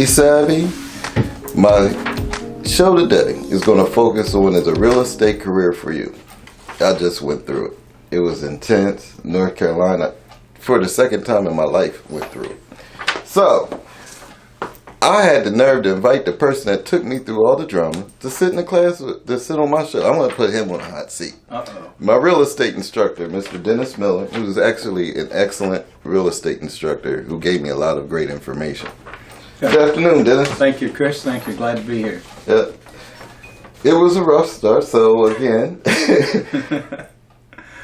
Be Savvy. My show today is going to focus on is a real estate career for you. I just went through it. It was intense. North Carolina, for the second time in my life, went through it. So, I had the nerve to invite the person that took me through all the drama to sit in the class, to sit on my show. I'm going to put him on a hot seat. Uh-oh. My real estate instructor, Mr. Dennis Miller, who is actually an excellent real estate instructor who gave me a lot of great information. Good afternoon, Dennis. Thank you, Chris. Thank you. Glad to be here. Yeah. It was a rough start, so again,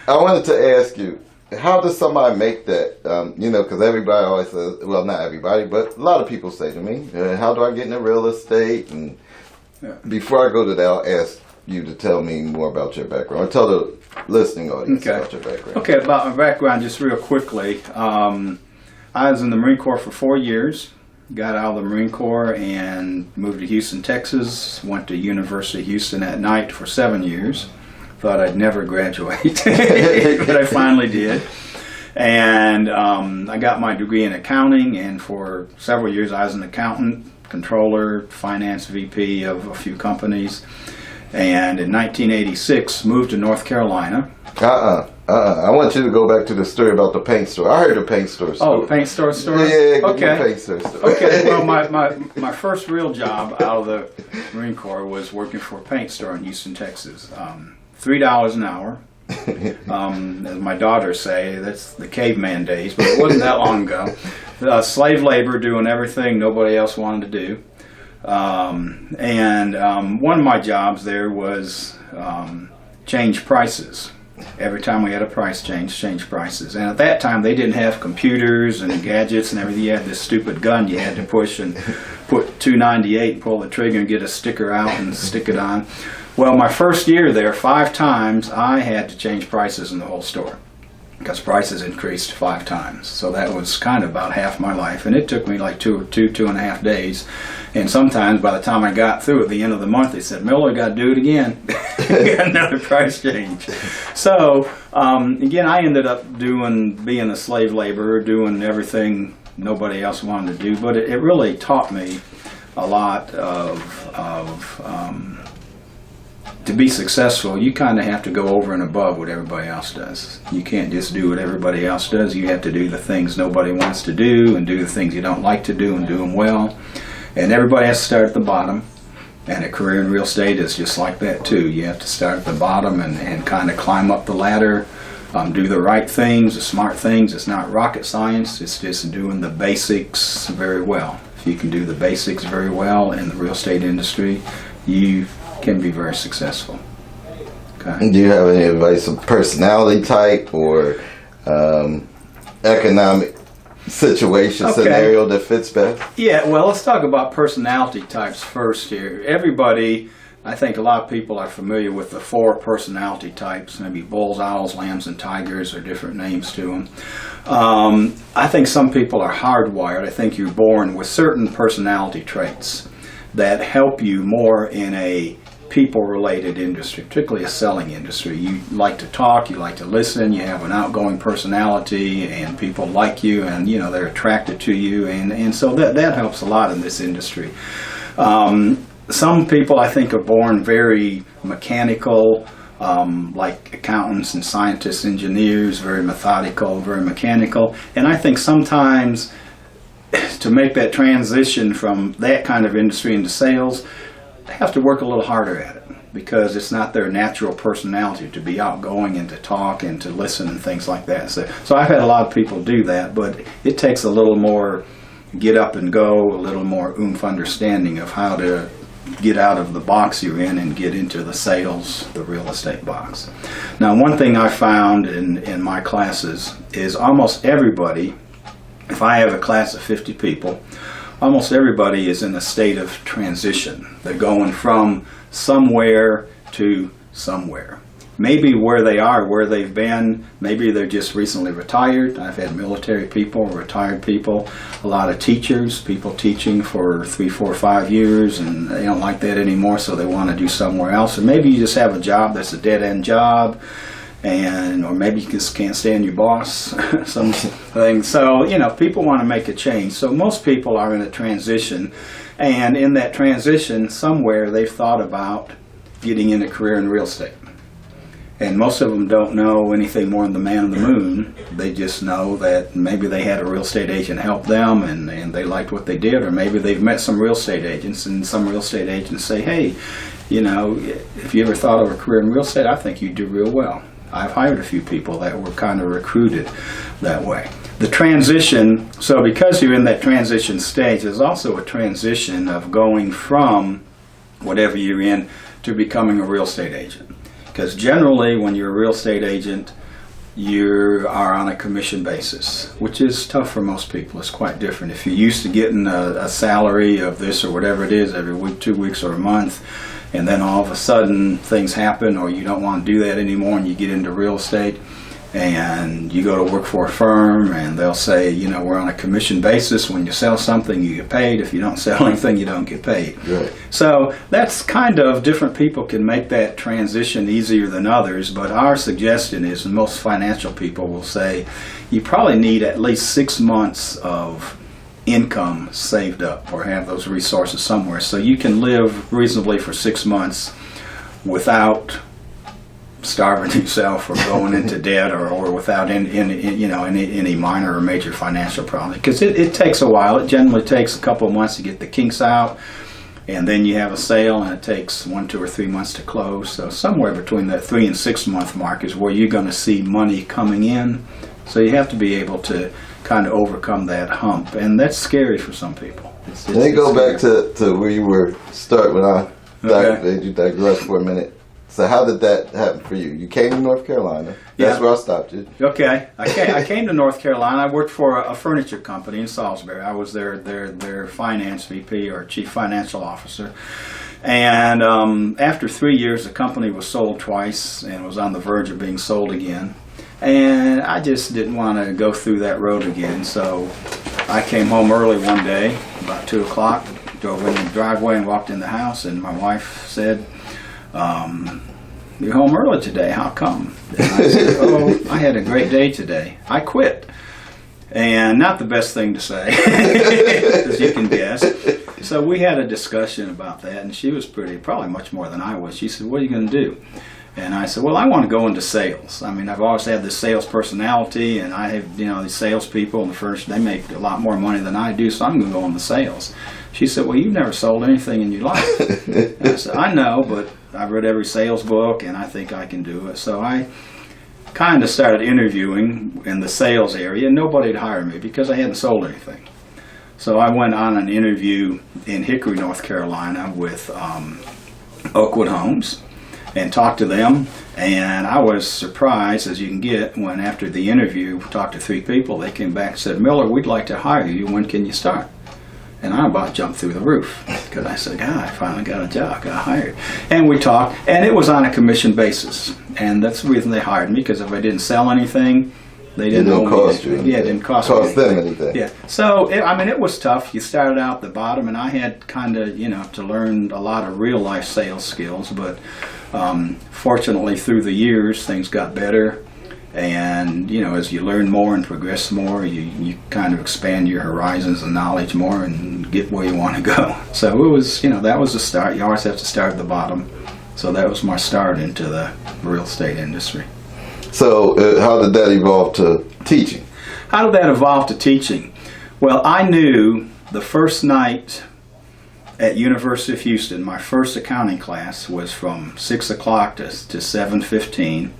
I wanted to ask you, how does somebody make that, because everybody always says, well, not everybody, but a lot of people say to me, how do I get into real estate? And before I go to that, I'll ask you to tell me more about your background. Or tell the listening audience about your background. Okay, about my background, just real quickly. I was in the Marine Corps for 4 years. Got out of the Marine Corps and moved to Houston, Texas. Went to University of Houston at night for 7 years. Thought I'd never graduate, but I finally did. And I got my degree in accounting, and for several years I was an accountant, controller, finance VP of a few companies. And in 1986, moved to North Carolina. I want you to go back to the story about the paint store. I heard a paint store story. Oh, paint store story? Yeah, okay. Paint store story. Okay, well, my first real job out of the Marine Corps was working for a paint store in Houston, Texas. $3 an hour. As my daughters say, that's the caveman days, but it wasn't that long ago. Slave labor, doing everything nobody else wanted to do. One of my jobs there was change prices. Every time we had a price change prices. And at that time, they didn't have computers and gadgets and everything. You had this stupid gun you had to push and put $2.98 and pull the trigger and get a sticker out and stick it on. Well, my first year there, 5 times, I had to change prices in the whole store because prices increased 5 times. So that was kind of about half my life. And it took me like two and a half days. And sometimes by the time I got through at the end of the month, they said, Miller, got to do it again. Got another price change. So, again, I ended up being a slave laborer, doing everything nobody else wanted to do. But it really taught me a lot to be successful, you kind of have to go over and above what everybody else does. You can't just do what everybody else does. You have to do the things nobody wants to do and do the things you don't like to do and do them well. And everybody has to start at the bottom. And a career in real estate is just like that too. You have to start at the bottom and kind of climb up the ladder, do the right things, the smart things. It's not rocket science. It's just doing the basics very well. If you can do the basics very well in the real estate industry, you can be very successful. Okay. Do you have any advice on personality type or economic situation scenario that fits best? Yeah, well, let's talk about personality types first here. Everybody, I think a lot of people are familiar with the 4 personality types, maybe bulls, owls, lambs, and tigers are different names to them. I think some people are hardwired. I think you're born with certain personality traits that help you more in a people-related industry, particularly a selling industry. You like to talk, you like to listen, you have an outgoing personality, and people like you, and they're attracted to you, and so that helps a lot in this industry. Some people, I think, are born very mechanical, like accountants and scientists, engineers, very methodical, very mechanical, and I think sometimes to make that transition from that kind of industry into sales, they have to work a little harder at it because it's not their natural personality to be outgoing and to talk and to listen and things like that. So I've had a lot of people do that, but it takes a little more get up and go, a little more oomph understanding of how to get out of the box you're in and get into the sales, the real estate box. Now, one thing I found in my classes is almost everybody, if I have a class of 50 people, almost everybody is in a state of transition. They're going from somewhere to somewhere. Maybe where they are, where they've been, maybe they're just recently retired. I've had military people, retired people, a lot of teachers, people teaching for 3, 4, 5 years, and they don't like that anymore, so they want to do somewhere else. And maybe you just have a job that's a dead-end job, or maybe you just can't stand your boss, some things. So, people want to make a change. So most people are in a transition, and in that transition, somewhere they've thought about getting in a career in real estate. And most of them don't know anything more than the man on the moon. They just know that maybe they had a real estate agent help them and they liked what they did, or maybe they've met some real estate agents and some real estate agents say, hey, if you ever thought of a career in real estate, I think you'd do real well. I've hired a few people that were kind of recruited that way. The transition, so because you're in that transition stage, there's also a transition of going from whatever you're in to becoming a real estate agent. Because generally, when you're a real estate agent, you are on a commission basis, which is tough for most people. It's quite different. If you're used to getting a salary of this or whatever it is every week, 2 weeks, or a month, and then all of a sudden things happen or you don't want to do that anymore and you get into real estate and you go to work for a firm and they'll say, we're on a commission basis. When you sell something, you get paid. If you don't sell anything, you don't get paid. Right. So that's kind of, different people can make that transition easier than others, but our suggestion is, and most financial people will say, you probably need at least 6 months of income saved up or have those resources somewhere so you can live reasonably for 6 months without starving yourself or going into debt or without any minor or major financial problem. Because it takes a while. It generally takes a couple of months to get the kinks out, and then you have a sale and it takes 1, 2, or 3 months to close. So somewhere between that 3 and 6 month mark is where you're going to see money coming in. So you have to be able to kind of overcome that hump, and that's scary for some people. Let me go back to where you were when I you digress for a minute. So how did that happen for you? You came to North Carolina. That's where I stopped you. Okay. I came to North Carolina. I worked for a furniture company in Salisbury. I was their finance VP or chief financial officer. And after 3 years, the company was sold twice and was on the verge of being sold again. And I just didn't want to go through that road again. So I came home early one day, about 2 o'clock, drove in the driveway and walked in the house, and my wife said, you're home early today, how come? And I said, I had a great day today. I quit. And not the best thing to say, as you can guess. So we had a discussion about that, and she was probably much more than I was. She said, what are you going to do? And I said, well, I want to go into sales. I mean, I've always had this sales personality, and I have, these salespeople in the first, they make a lot more money than I do, so I'm going to go into sales. She said, well, you've never sold anything in your life. And I said, I know, but I've read every sales book, and I think I can do it. So I kind of started interviewing in the sales area, and nobody would hire me because I hadn't sold anything. So I went on an interview in Hickory, North Carolina with Oakwood Homes and talked to them, and I was surprised, as you can get, when after the interview, talked to 3 people, they came back and said, Miller, we'd like to hire you. When can you start? And I about jumped through the roof because I said, God, I finally got a job, got hired. And we talked, and it was on a commission basis. And that's the reason they hired me, because if I didn't sell anything, they didn't owe me. Cost you anything. Yeah, it didn't cost them anything. Yeah. So, it was tough. You started out at the bottom, and I had kind of, to learn a lot of real life sales skills. But fortunately, through the years, things got better. And, as you learn more and progress more, you kind of expand your horizons and knowledge more and get where you want to go. So it was, that was the start. You always have to start at the bottom. So that was my start into the real estate industry. So how did that evolve to teaching? How did that evolve to teaching? Well, I knew the first night at University of Houston, my first accounting class was from 6 o'clock to 7:15.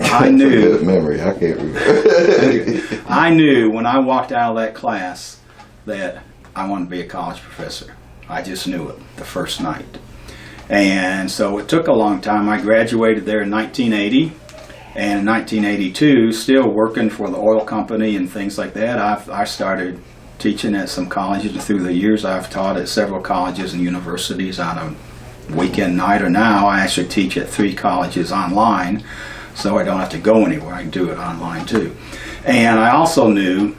I knew. Good memory. I can't remember. I knew when I walked out of that class that I wanted to be a college professor. I just knew it the first night. And so it took a long time. I graduated there in 1980. And in 1982, still working for the oil company and things like that, I started teaching at some colleges. And through the years, I've taught at several colleges and universities on a weekend night. Or now I actually teach at 3 colleges online. So I don't have to go anywhere. I can do it online too. And I also knew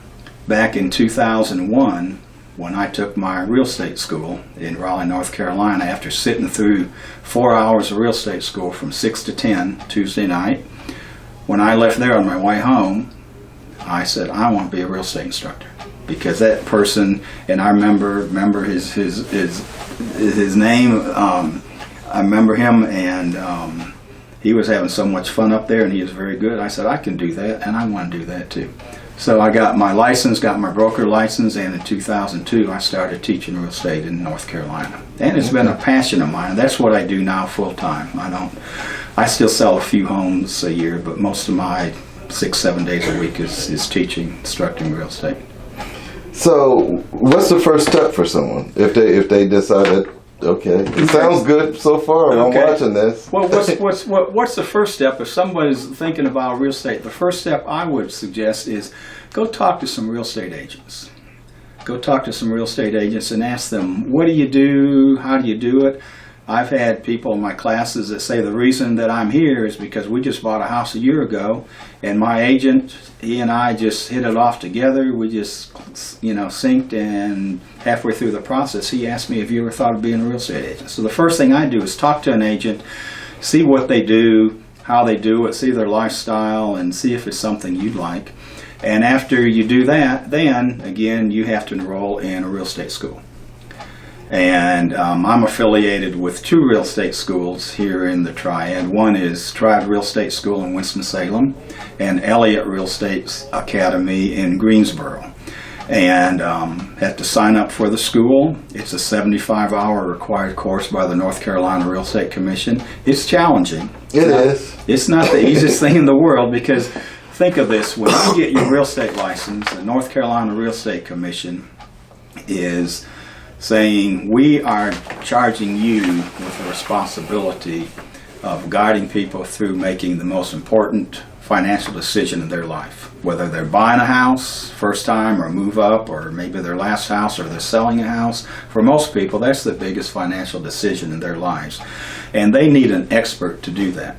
back in 2001, when I took my real estate school in Raleigh, North Carolina, after sitting through 4 hours of real estate school from 6 to 10 Tuesday night, when I left there on my way home, I said, I want to be a real estate instructor. Because that person, and I remember his name. I remember him, and he was having so much fun up there, and he was very good. I said, I can do that, and I want to do that too. So I got my license, got my broker license, and in 2002 I started teaching real estate in North Carolina. And it's been a passion of mine. That's what I do now full time. I still sell a few homes a year, but most of my 6-7 days a week is teaching, instructing real estate. So, what's the first step for someone if they decided, okay, it sounds good so far. Okay. I'm watching this. Well, what's the first step if somebody's thinking about real estate? The first step I would suggest is go talk to some real estate agents. Go talk to some real estate agents and ask them, what do you do? How do you do it? I've had people in my classes that say the reason that I'm here is because we just bought a house a year ago, and my agent, he and I just hit it off together. We just, synced, and halfway through the process, he asked me, have you ever thought of being a real estate agent? So the first thing I do is talk to an agent, see what they do, how they do it, see their lifestyle, and see if it's something you'd like. And after you do that, then, again, you have to enroll in a real estate school. And I'm affiliated with 2 real estate schools here in the Triad. One is Triad Real Estate School in Winston-Salem and Elliott Real Estate Academy in Greensboro. And have to sign up for the school. It's a 75-hour required course by the North Carolina Real Estate Commission. It's challenging. It is. It's not the easiest thing in the world, because think of this, when you get your real estate license, the North Carolina Real Estate Commission is saying, we are charging you with the responsibility of guiding people through making the most important financial decision in their life. Whether they're buying a house first time, or move up, or maybe their last house, or they're selling a house. For most people, that's the biggest financial decision in their lives. And they need an expert to do that.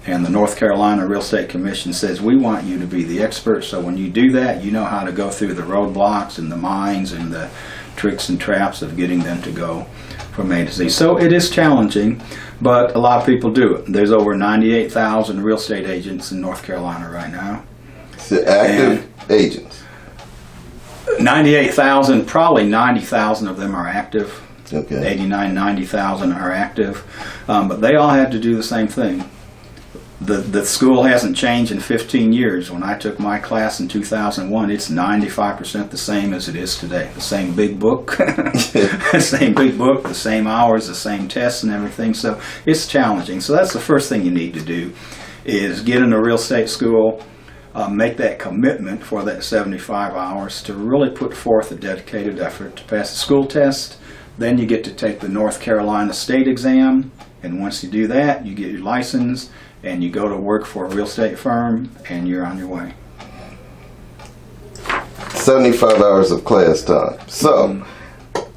And the North Carolina Real Estate Commission says, we want you to be the expert, so when you do that, you know how to go through the roadblocks and the mines and the tricks and traps of getting them to go from A to Z. So it is challenging, but a lot of people do it. There's over 98,000 real estate agents in North Carolina right now. So active agents. 98,000, probably 90,000 of them are active. Okay. 89, 90,000 are active. But they all have to do the same thing. The school hasn't changed in 15 years. When I took my class in 2001, it's 95% the same as it is today. The same big book, the same hours, the same tests and everything. So it's challenging. So that's the first thing you need to do, is get in a real estate school, make that commitment for that 75 hours to really put forth a dedicated effort to pass the school test. Then you get to take the North Carolina state exam, and once you do that, you get your license, and you go to work for a real estate firm, and you're on your way. 75 hours of class time. So,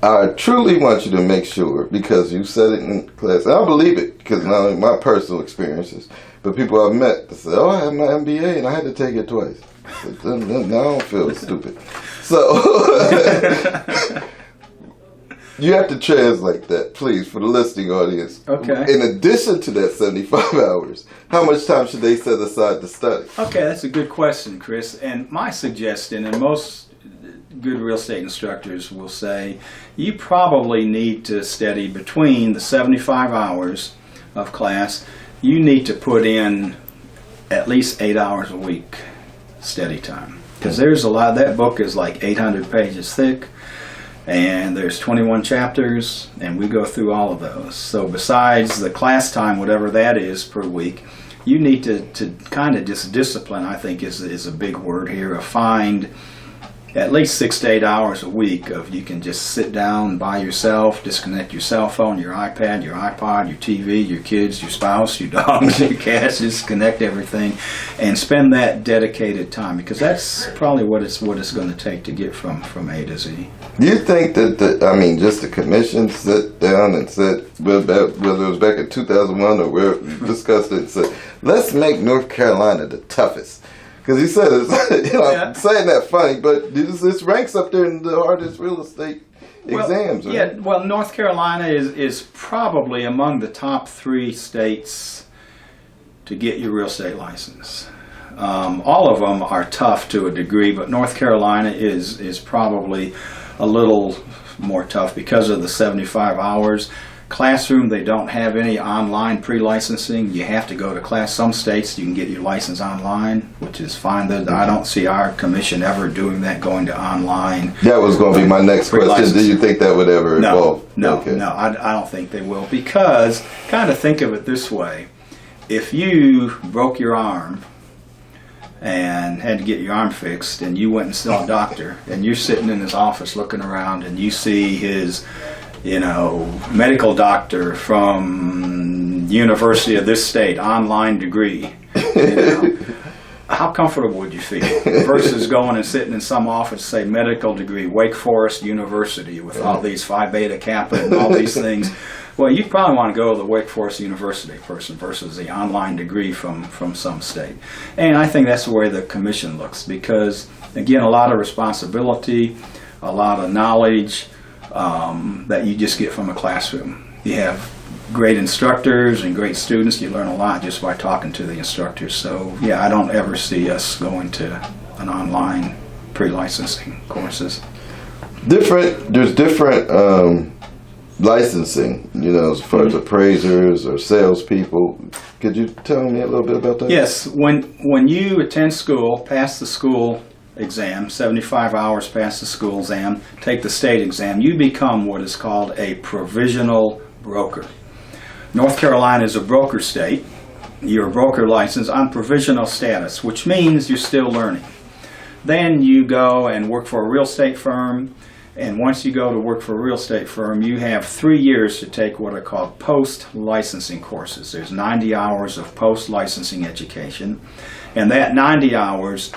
I truly want you to make sure, because you said it in class, and I believe it, because not only my personal experiences, but people I've met that say, oh, I have my MBA and I had to take it twice. So, now I don't feel stupid. So, you have to translate that, please, for the listening audience. Okay. In addition to that 75 hours, how much time should they set aside to study? Okay, that's a good question, Chris. And my suggestion, and most good real estate instructors will say, you probably need to study between the 75 hours of class. You need to put in at least 8 hours a week study time. Because there's a lot, that book is like 800 pages thick. And there's 21 chapters, and we go through all of those. So besides the class time, whatever that is per week, you need to kind of just discipline, I think is a big word here, find at least 6 to 8 hours a week of you can just sit down by yourself, disconnect your cell phone, your iPad, your iPod, your TV, your kids, your spouse, your dogs, your cats, disconnect everything and spend that dedicated time, because that's probably what it's going to take to get from A to Z. Do you think that, just the commission sit down and said, whether it was back in 2001 or where we discussed it, and said, let's make North Carolina the toughest? Because he said, I'm saying that funny, but this ranks up there in the hardest real estate exams, right? Yeah, well, North Carolina is probably among the top 3 states to get your real estate license. All of them are tough to a degree, but North Carolina is probably a little more tough because of the 75 hours. Classroom, they don't have any online pre-licensing. You have to go to class. Some states you can get your license online, which is fine. I don't see our commission ever doing that, going to online. That was going to be my next question. Do you think that would ever evolve? No, I don't think they will, because kind of think of it this way. If you broke your arm and had to get your arm fixed, and you went and saw a doctor, and you're sitting in his office looking around, and you see his medical doctor from University of this state, online degree. How comfortable would you feel versus going and sitting in some office, say medical degree, Wake Forest University, with all these Phi Beta Kappa and all these things? Well, you probably want to go to the Wake Forest University person versus the online degree from some state. And I think that's the way the commission looks, because, again, a lot of responsibility, a lot of knowledge, that you just get from a classroom. You have great instructors and great students. You learn a lot just by talking to the instructors. So, yeah, I don't ever see us going to an online pre-licensing courses. There's different licensing, as far as appraisers or salespeople. Could you tell me a little bit about that? Yes. When you attend school, pass the school exam, 75 hours past the school exam, take the state exam, you become what is called a provisional broker. North Carolina is a broker state. You're a broker license on provisional status, which means you're still learning. Then you go and work for a real estate firm, and once you go to work for a real estate firm, you have 3 years to take what are called post-licensing courses. There's 90 hours of post-licensing education, and that 90 hours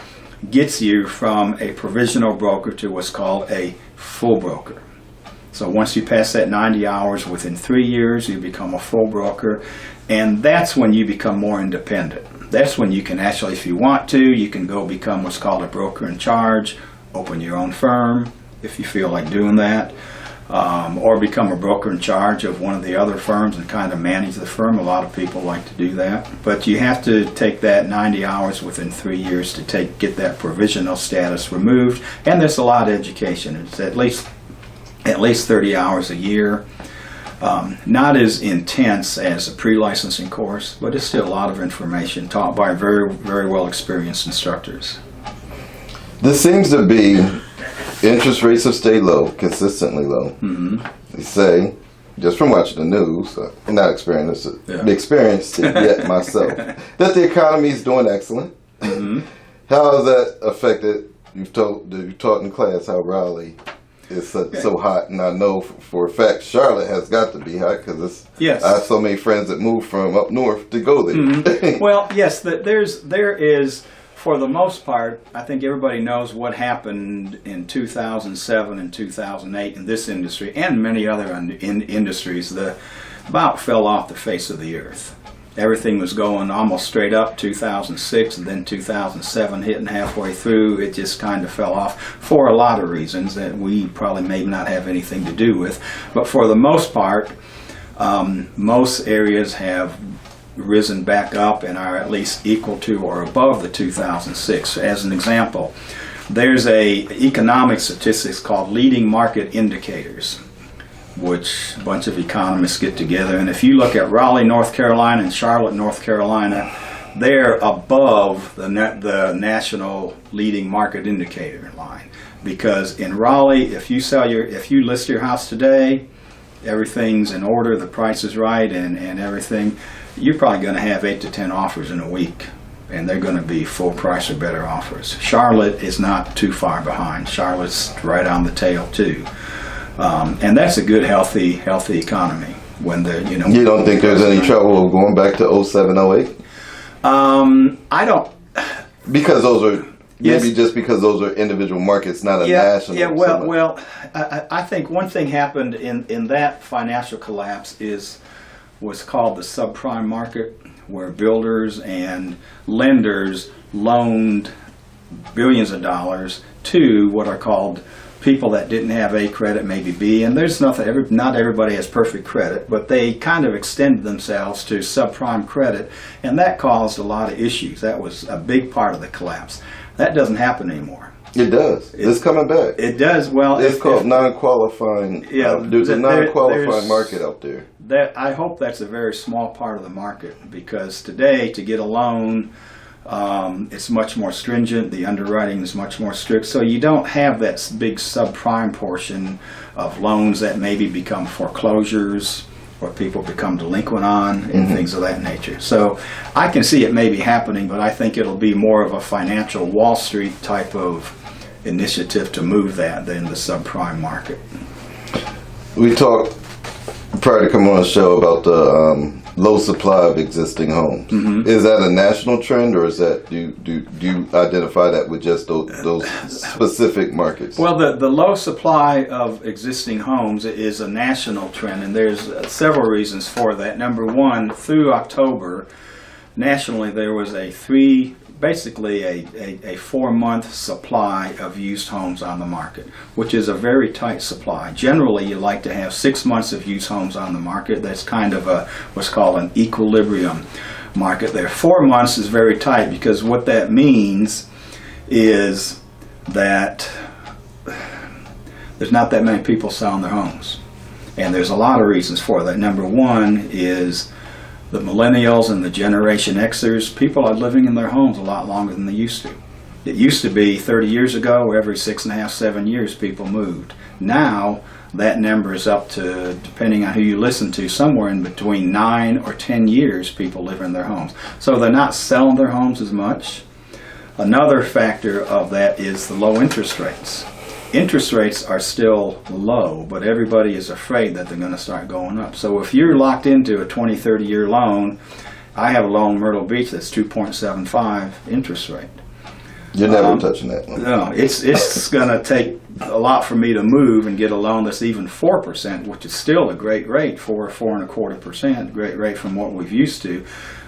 gets you from a provisional broker to what's called a full broker. So once you pass that 90 hours, within 3 years, you become a full broker, and that's when you become more independent. That's when you can actually, if you want to, you can go become what's called a broker in charge, open your own firm if you feel like doing that, or become a broker in charge of one of the other firms and kind of manage the firm. A lot of people like to do that. But you have to take that 90 hours within 3 years to get that provisional status removed. And there's a lot of education. It's at least 30 hours a year. Not as intense as a pre-licensing course, but it's still a lot of information taught by very, very well experienced instructors. This seems to be, interest rates have stayed low, consistently low. Mm-hmm. They say, just from watching the news, I'm not experienced it yet myself, that the economy is doing excellent. Mm-hmm. How has that affected, you taught in class how Raleigh is so hot, and I know for a fact Charlotte has got to be hot, because I have so many friends that moved from up north to go there. Mm-hmm. Well, yes, there is, for the most part, I think everybody knows what happened in 2007 and 2008 in this industry and many other industries. The about fell off the face of the earth. Everything was going almost straight up 2006, and then 2007 hitting halfway through, it just kind of fell off for a lot of reasons that we probably may not have anything to do with. But for the most part, most areas have risen back up and are at least equal to or above the 2006. As an example, there's a economic statistics called leading market indicators, which a bunch of economists get together, and if you look at Raleigh, North Carolina and Charlotte, North Carolina, they're above the national leading market indicator line. Because in Raleigh, if you list your house today, everything's in order, the price is right, and everything, you're probably going to have 8 to 10 offers in a week, and they're going to be full price or better offers. Charlotte is not too far behind. Charlotte's right on the tail too. And that's a good, healthy economy. When you don't think there's any trouble of going back to 07, 08? I don't. Because those are maybe just because those are individual markets, not a national. Yeah. Well, I think one thing happened in that financial collapse was called the subprime market, where builders and lenders loaned billions of dollars to what are called people that didn't have A credit, maybe B, and there's nothing. Not everybody has perfect credit, but they kind of extended themselves to subprime credit, and that caused a lot of issues. That was a big part of the collapse. That doesn't happen anymore. It does. It's coming back. It does. Well, It's called non-qualifying. Yeah, there's a non-qualifying there's- market out there. that I hope that's a very small part of the market, because today to get a loan, it's much more stringent. The underwriting is much more strict, so you don't have that big subprime portion of loans that maybe become foreclosures or people become delinquent on and things of that nature. So I can see it maybe happening, but I think it'll be more of a financial Wall Street type of initiative to move that than the subprime market. We talked prior to coming on the show about the low supply of existing homes. Is that a national trend, or is that do you identify that with just those specific markets? Well, the low supply of existing homes is a national trend, and there's several reasons for that. Number one, through October, nationally there was basically a 4-month supply of used homes on the market, which is a very tight supply. Generally, you like to have 6 months of used homes on the market. That's kind of what's called an equilibrium market there. 4 months is very tight, because what that means is that there's not that many people selling their homes. And there's a lot of reasons for that. Number one is the millennials and the Generation Xers. People are living in their homes a lot longer than they used to. It used to be 30 years ago, every 6.5, 7 years people moved. Now that number is up to, depending on who you listen to, somewhere in between 9 or 10 years people live in their homes. So they're not selling their homes as much. Another factor of that is the low interest rates. Interest rates are still low, but everybody is afraid that they're going to start going up. So if you're locked into a 20, 30-year loan, I have a loan in Myrtle Beach that's 2.75 interest rate. You're never touching that one. No, it's going to take a lot for me to move and get a loan that's even 4%, which is still a great rate, 4.25%, great rate from what we've used to.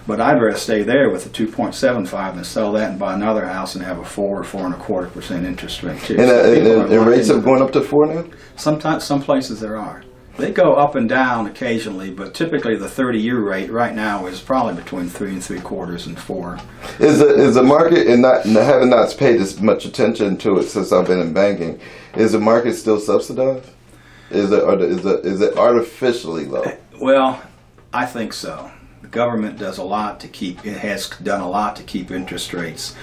But I'd rather stay there with a 2.75 than sell that and buy another house and have a 4 or 4.25% interest rate too. And rates have gone up to 4 now? Sometimes, some places there are. They go up and down occasionally, but typically the 30-year rate right now is probably between 3 3/4 and 4. Is the market, and having not paid as much attention to it since I've been in banking, is the market still subsidized? Is it artificially low? Well, I think so. The government does a lot to keep. It has done a lot to keep interest rates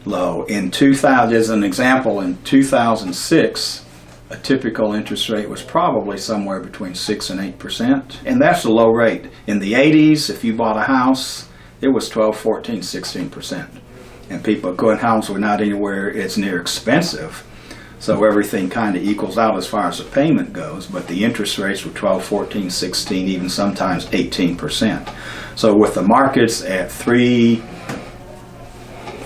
low. In 2000, as an example, in 2006. A typical interest rate was probably somewhere between 6 and 8%, and that's a low rate. In the 80s, if you bought a house, it was 12, 14, 16%. And good homes were not anywhere as near expensive, so everything kind of equals out as far as the payment goes, but the interest rates were 12, 14, 16, even sometimes 18%. So with the markets at 3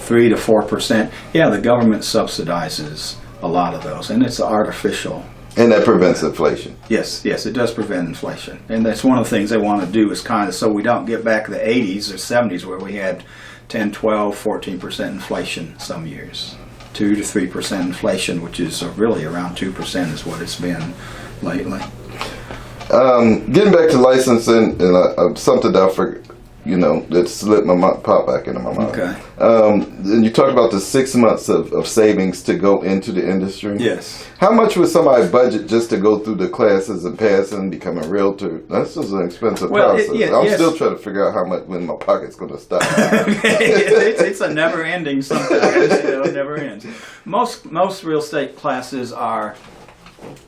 to 4%, yeah, the government subsidizes a lot of those, and it's artificial. And that prevents inflation. Yes, it does prevent inflation. And that's one of the things they want to do, is kind of so we don't get back to the 80s or 70s where we had 10, 12, 14% inflation some years. 2 to 3% inflation, which is really around 2% is what it's been lately. Getting back to licensing, and something that I forgot, that slipped pop back into my mind. Okay. And you talked about the 6 months of savings to go into the industry. Yes. How much would somebody budget just to go through the classes and pass and become a realtor? That's just an expensive process. I'm still trying to figure out how much when my pocket's going to stop. It's a never-ending sometimes. It never ends. Most real estate classes are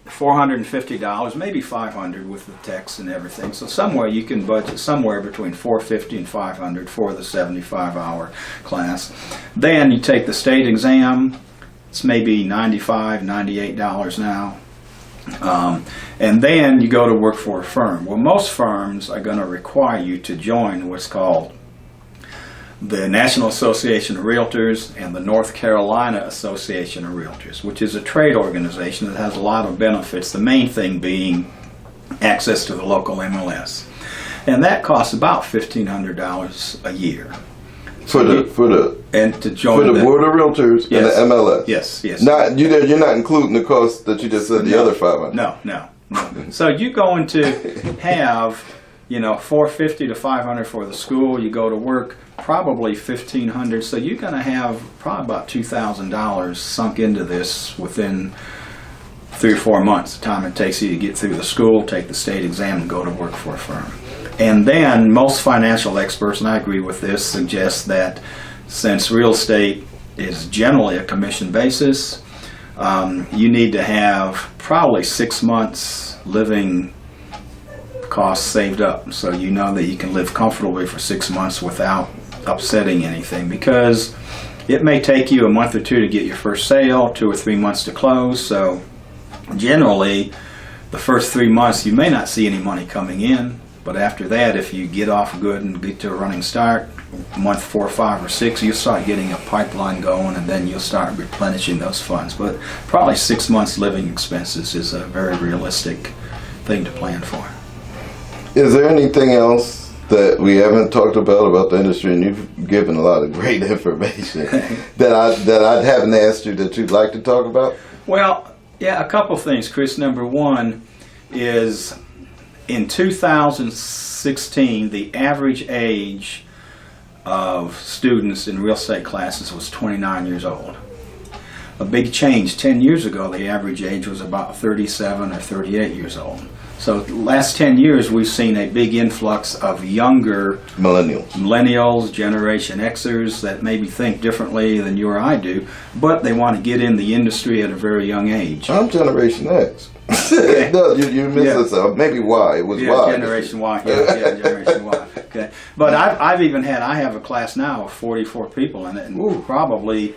$450, maybe $500 with the text and everything. So somewhere you can budget somewhere between $450 and $500 for the 75-hour class. Then you take the state exam. It's maybe $95, $98 now. And then you go to work for a firm. Well, most firms are going to require you to join what's called the National Association of Realtors and the North Carolina Association of Realtors, which is a trade organization that has a lot of benefits, the main thing being access to the local MLS. And that costs about $1,500 a year. For the and to join Board of Realtors Yes. and the MLS. Yes, yes. Not you're not including the cost that you just said, the other 500. No. So you're going to have, $450 to $500 for the school. You go to work, probably $1,500. So you're going to have probably about $2,000 sunk into this within 3 or 4 months, the time it takes you to get through the school, take the state exam, and go to work for a firm. And then most financial experts, and I agree with this, suggest that since real estate is generally a commission basis, you need to have probably 6 months living costs saved up, so you know that you can live comfortably for 6 months without upsetting anything, because it may take you a month or two to get your first sale, 2 or 3 months to close. So generally the first 3 months you may not see any money coming in, but after that, if you get off good and get to a running start, month 4, 5, or 6, you'll start getting a pipeline going, and then you'll start replenishing those funds. But probably 6 months living expenses is a very realistic thing to plan for. Is there anything else that we haven't talked about the industry, and you've given a lot of great information that I haven't asked you that you'd like to talk about? Well, yeah, a couple things, Chris. Number one is in 2016, the average age of students in real estate classes was 29 years old. A big change. 10 years ago, the average age was about 37 or 38 years old. So the last 10 years, we've seen a big influx of younger millennials, Generation Xers that maybe think differently than you or I do, but they want to get in the industry at a very young age. I'm Generation X. Okay. No, you missed this. Maybe Y. It was Y. Generation Y. Yeah, Generation Y. Okay. But I have a class now of 44 people in it, and probably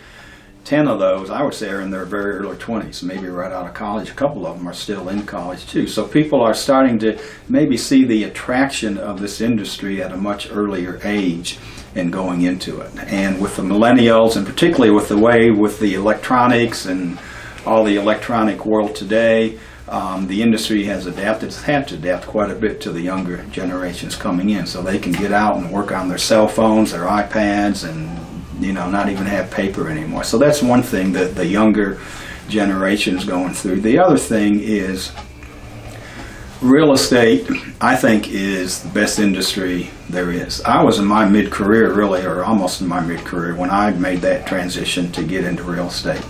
10 of those, I would say, are in their very early 20s, maybe right out of college. A couple of them are still in college, too. So people are starting to maybe see the attraction of this industry at a much earlier age and going into it. And with the millennials, and particularly with the electronics and all the electronic world today, the industry has had to adapt quite a bit to the younger generations coming in, so they can get out and work on their cell phones, their iPads, and not even have paper anymore. So that's one thing that the younger generation is going through. The other thing is real estate, I think, is the best industry there is. I was in my mid-career, really, or almost in my mid-career, when I made that transition to get into real estate.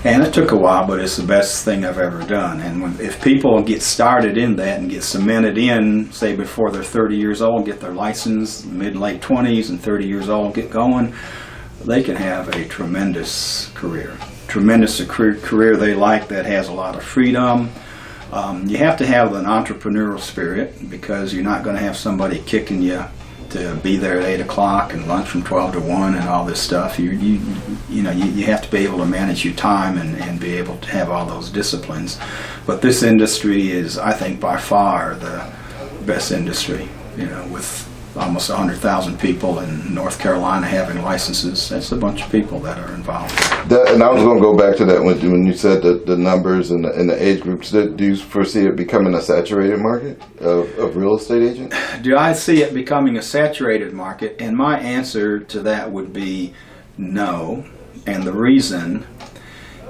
And it took a while, but it's the best thing I've ever done. And if people get started in that and get cemented in, say before they're 30 years old, get their license, mid-late 20s, and 30 years old, get going, they can have a tremendous career. Tremendous career they like, that has a lot of freedom. You have to have an entrepreneurial spirit, because you're not going to have somebody kicking you to be there at 8 o'clock and lunch from 12 to 1 and all this stuff. You have to be able to manage your time and be able to have all those disciplines. But this industry is, I think, by far the best industry. With almost 100,000 people in North Carolina having licenses, that's a bunch of people that are involved. And I was going to go back to that when you said the numbers and the age groups. Do you foresee it becoming a saturated market of real estate agents? Do I see it becoming a saturated market? And my answer to that would be no. And the reason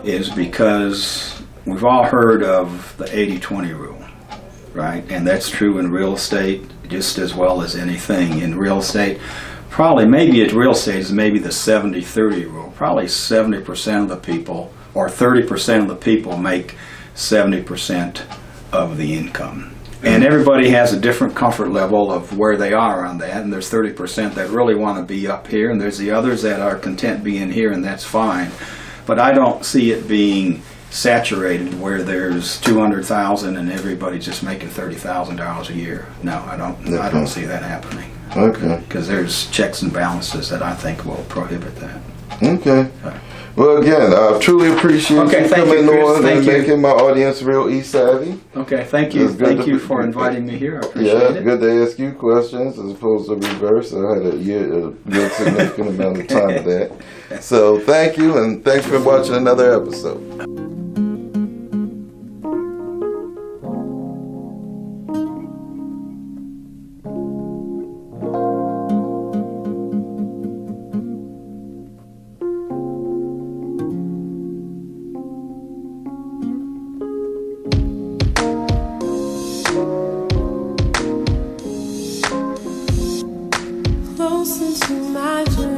is because we've all heard of the 80-20 rule, right? And that's true in real estate just as well as anything. In real estate, maybe the 70-30 rule. Probably 70% of the people, or 30% of the people, make 70% of the income. And everybody has a different comfort level of where they are on that, and there's 30% that really want to be up here, and there's the others that are content being here, and that's fine. But I don't see it being saturated where there's 200,000 and everybody's just making $30,000 a year. No, I don't see that happening. Okay. Because there's checks and balances that I think will prohibit that. Okay. Well, again, I truly appreciate you coming on and making my audience real e-savvy. Okay, thank you. Thank you for inviting me here. I appreciate it. Yeah, good to ask you questions as opposed to reverse. I had a good significant amount of time of that. So thank you, and thanks for watching another episode. close into my dreams.